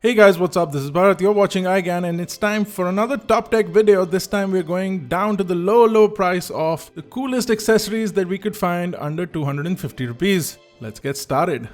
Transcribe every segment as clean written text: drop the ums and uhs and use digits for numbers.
Hey guys, what's up? This is Bharat. You're watching iGyaan and it's time for another top tech video. This time we're going down to the low price of the coolest accessories that we could find under 250 rupees. Let's get started.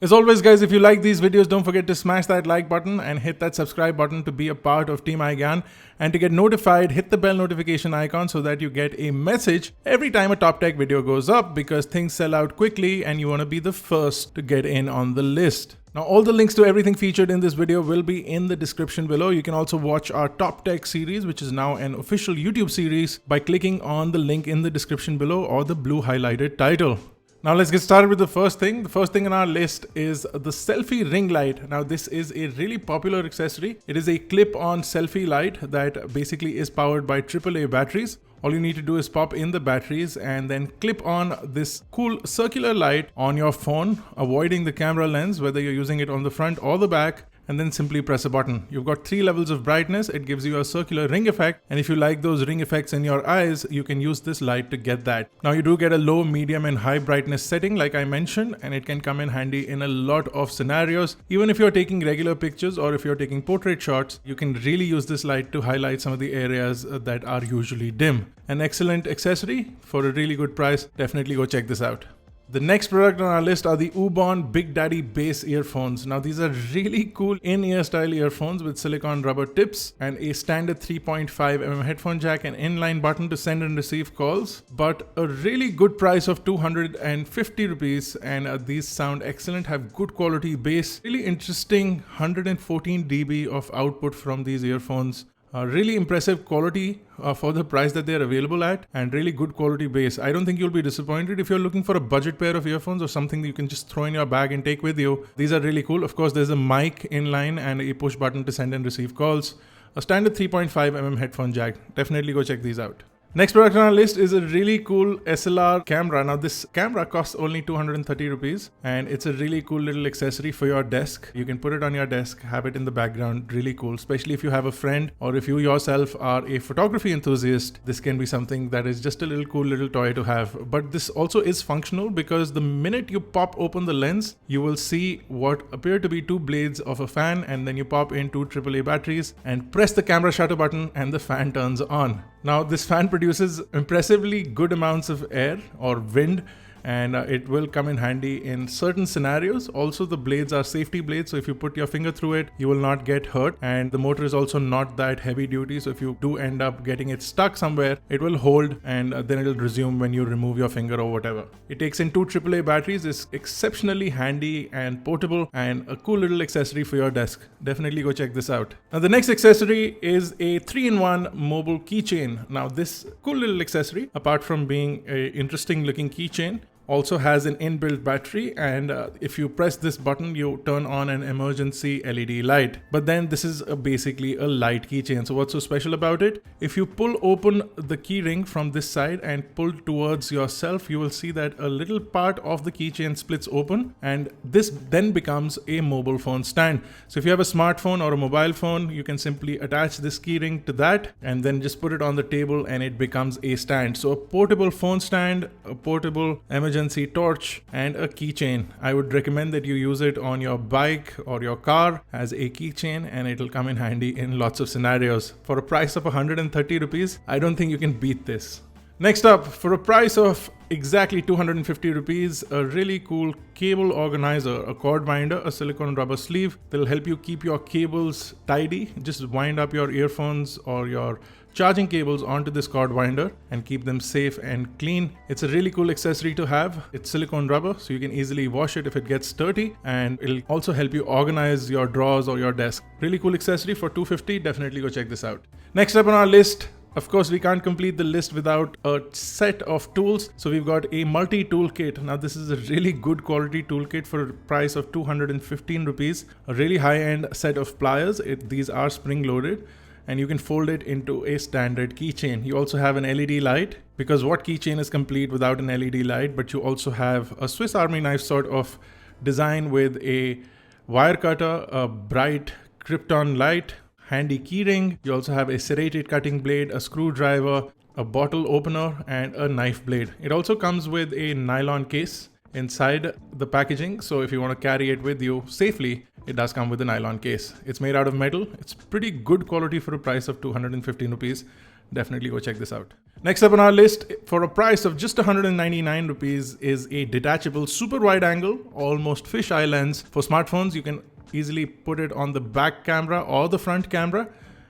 As always guys, if you like these videos, don't forget to smash that like button and hit that subscribe button to be a part of Team iGyaan. And to get notified, hit the bell notification icon so that you get a message every time a top tech video goes up, because things sell out quickly and you want to be the first to get in on the list. Now all the links to everything featured in this video will be in the description below. You can also watch our top tech series, which is now an official YouTube series, by clicking on the link in the description below or the blue highlighted title. Now let's get started with the first thing. The first thing on our list is the Selfie ring light. Now this is a really popular accessory. It is a clip-on selfie light that basically is powered by AAA batteries. All you need to do is pop in the batteries and then clip on this cool circular light on your phone, avoiding the camera lens, whether you're using it on the front or the back, and then simply press a button. You've got 3 levels of brightness. It gives you a circular ring effect, and if you like those ring effects in your eyes, you can use this light to get that. Now you do get a low, medium and high brightness setting like I mentioned, and it can come in handy in a lot of scenarios. Even if you're taking regular pictures or if you're taking portrait shots, you can really use this light to highlight some of the areas that are usually dim. An excellent accessory for a really good price. Definitely go check this out. The next product on our list are the Ubon Big Daddy bass earphones. Now these are really cool in-ear style earphones with silicone rubber tips and a standard 3.5mm headphone jack and inline button to send and receive calls, but a really good price of 250 rupees, and these sound excellent, have good quality bass, really interesting 114 dB of output from these earphones. Really impressive quality for the price that they're available at, and really good quality bass. I don't think you'll be disappointed if you're looking for a budget pair of earphones or something that you can just throw in your bag and take with you. These are really cool. Of course, there's a mic inline and a push button to send and receive calls. A standard 3.5mm headphone jack. Definitely go check these out. Next product on our list is a really cool SLR camera. Now this camera costs only 230 rupees and it's a really cool little accessory for your desk. You can put it on your desk, have it in the background. Really cool, especially if you have a friend or if you yourself are a photography enthusiast. This can be something that is just a little cool little toy to have. But this also is functional, because the minute you pop open the lens, you will see what appear to be 2 blades of a fan, and then you pop in 2 AAA batteries and press the camera shutter button and the fan turns on. Now this fan produces impressively good amounts of air or wind, and it will come in handy in certain scenarios. Also the blades are safety blades, so if you put your finger through it, you will not get hurt, and the motor is also not that heavy duty, so if you do end up getting it stuck somewhere, it will hold and then it will resume when you remove your finger or whatever. It takes in 2 AAA batteries, is exceptionally handy and portable, and a cool little accessory for your desk. Definitely go check this out. Now the next accessory is a 3-in-1 mobile keychain. Now this cool little accessory, apart from being an interesting looking keychain, also has an inbuilt battery, and if you press this button, you turn on an emergency LED light. But then this is basically a light keychain. So what's so special about it? If you pull open the key ring from this side and pull towards yourself, you will see that a little part of the keychain splits open, and this then becomes a mobile phone stand. So if you have a smartphone or a mobile phone, you can simply attach this key ring to that and then just put it on the table and it becomes a stand. So a portable phone stand, a portable emergency torch, and a keychain. I would recommend that you use it on your bike or your car as a keychain, and it'll come in handy in lots of scenarios. For a price of 130 rupees, I don't think you can beat this. Next up, for a price of exactly 250 rupees, a really cool cable organizer, a cord winder, a silicone rubber sleeve that'll help you keep your cables tidy. Just wind up your earphones or your charging cables onto this cord winder and keep them safe and clean. It's a really cool accessory to have. It's silicone rubber, so you can easily wash it if it gets dirty, and it'll also help you organize your drawers or your desk. Really cool accessory for 250. Definitely go check this out. Next up on our list, of course, we can't complete the list without a set of tools. So we've got a multi-tool kit. Now this is a really good quality toolkit for a price of 215 rupees. A really high-end set of pliers. These are spring-loaded, and you can fold it into a standard keychain. You also have an LED light, because what keychain is complete without an LED light? But you also have a Swiss Army knife sort of design with a wire cutter, a bright Krypton light, handy keyring. You also have a serrated cutting blade, a screwdriver, a bottle opener, and a knife blade. It also comes with a nylon case inside the packaging, so if you want to carry it with you safely, it does come with a nylon case. It's made out of metal. It's pretty good quality for a price of 215 rupees. Definitely go check this out. Next up on our list, for a price of just 199 rupees, is a detachable super wide angle, almost fisheye lens. For smartphones, you can easily put it on the back camera or the front camera,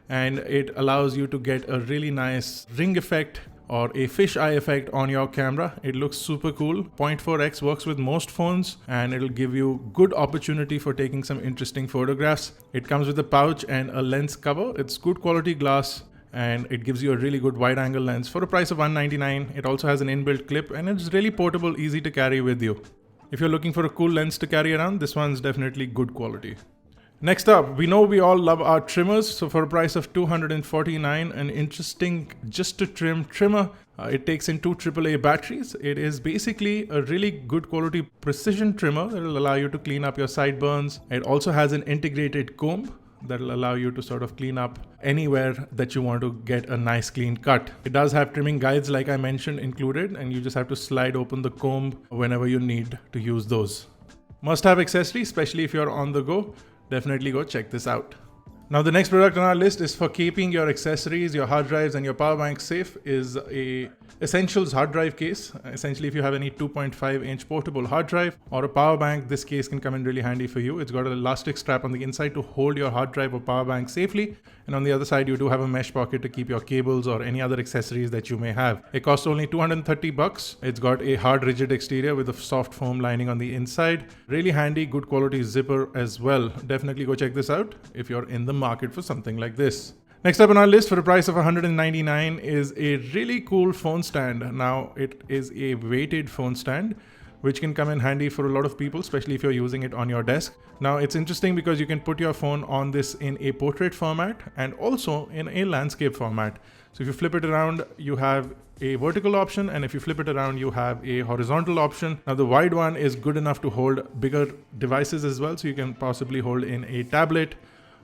and it allows you to get a really nice ring effect or a fisheye effect on your camera. It looks super cool. 0.4x works with most phones, and it'll give you good opportunity for taking some interesting photographs. It comes with a pouch and a lens cover. It's good quality glass, and it gives you a really good wide angle lens for a price of 199. It also has an inbuilt clip, and it's really portable, easy to carry with you. If you're looking for a cool lens to carry around, this one's definitely good quality. Next up, we know we all love our trimmers. So for a price of 249, an interesting just to trim trimmer. It takes in two AAA batteries. It is basically a really good quality precision trimmer that will allow you to clean up your sideburns. It also has an integrated comb that will allow you to sort of clean up anywhere that you want to get a nice clean cut. It does have trimming guides, like I mentioned, included, and you just have to slide open the comb whenever you need to use those. Must have accessory, especially if you're on the go. Definitely go check this out. Now the next product on our list is for keeping your accessories, your hard drives and your power bank safe, is a Essentials hard drive case. Essentially, if you have any 2.5-inch portable hard drive or a power bank, this case can come in really handy for you. It's got an elastic strap on the inside to hold your hard drive or power bank safely. And on the other side, you do have a mesh pocket to keep your cables or any other accessories that you may have. It costs only 230 bucks. It's got a hard rigid exterior with a soft foam lining on the inside. Really handy, good quality zipper as well. Definitely go check this out if you're in the market for something like this. Next up on our list for a price of 199 is a really cool phone stand. Now it is a weighted phone stand, which can come in handy for a lot of people, especially if you're using it on your desk. Now it's interesting because you can put your phone on this in a portrait format and also in a landscape format. So if you flip it around, you have a vertical option, and if you flip it around, you have a horizontal option. Now the wide one is good enough to hold bigger devices as well. So you can possibly hold in a tablet,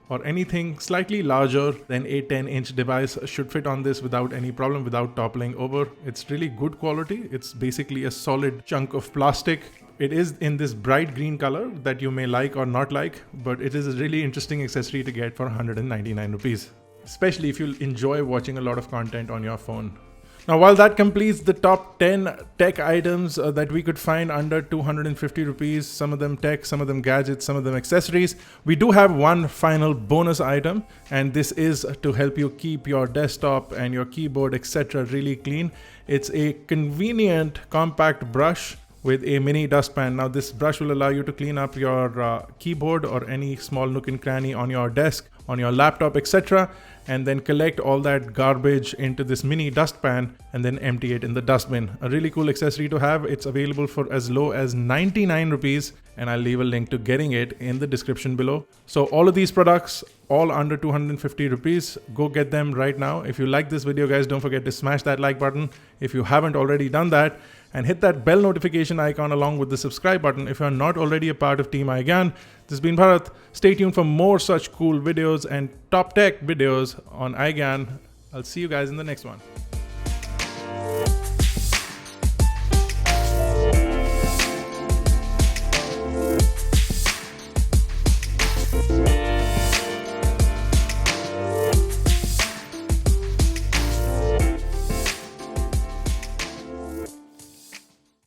or anything slightly larger than a 10-inch device should fit on this without any problem, without toppling over. It's really good quality. It's basically a solid chunk of plastic. It is in this bright green color that you may like or not like, but it is a really interesting accessory to get for 199 rupees, especially if you enjoy watching a lot of content on your phone. Now, while that completes the top 10 tech items that we could find under 250 rupees, some of them tech, some of them gadgets, some of them accessories, we do have one final bonus item, and this is to help you keep your desktop and your keyboard, etc. really clean. It's a convenient compact brush with a mini dustpan. Now this brush will allow you to clean up your keyboard or any small nook and cranny on your desk, on your laptop, etc., and then collect all that garbage into this mini dustpan and then empty it in the dustbin. A really cool accessory to have. It's available for as low as 99 rupees, and I'll leave a link to getting it in the description below. So all of these products, all under 250 rupees. Go get them right now. If you like this video, guys, don't forget to smash that like button if you haven't already done that, and hit that bell notification icon along with the subscribe button if you're not already a part of Team iGyaan. This has been Bharat. Stay tuned for more such cool videos and top tech videos on iGyaan. I'll see you guys in the next one.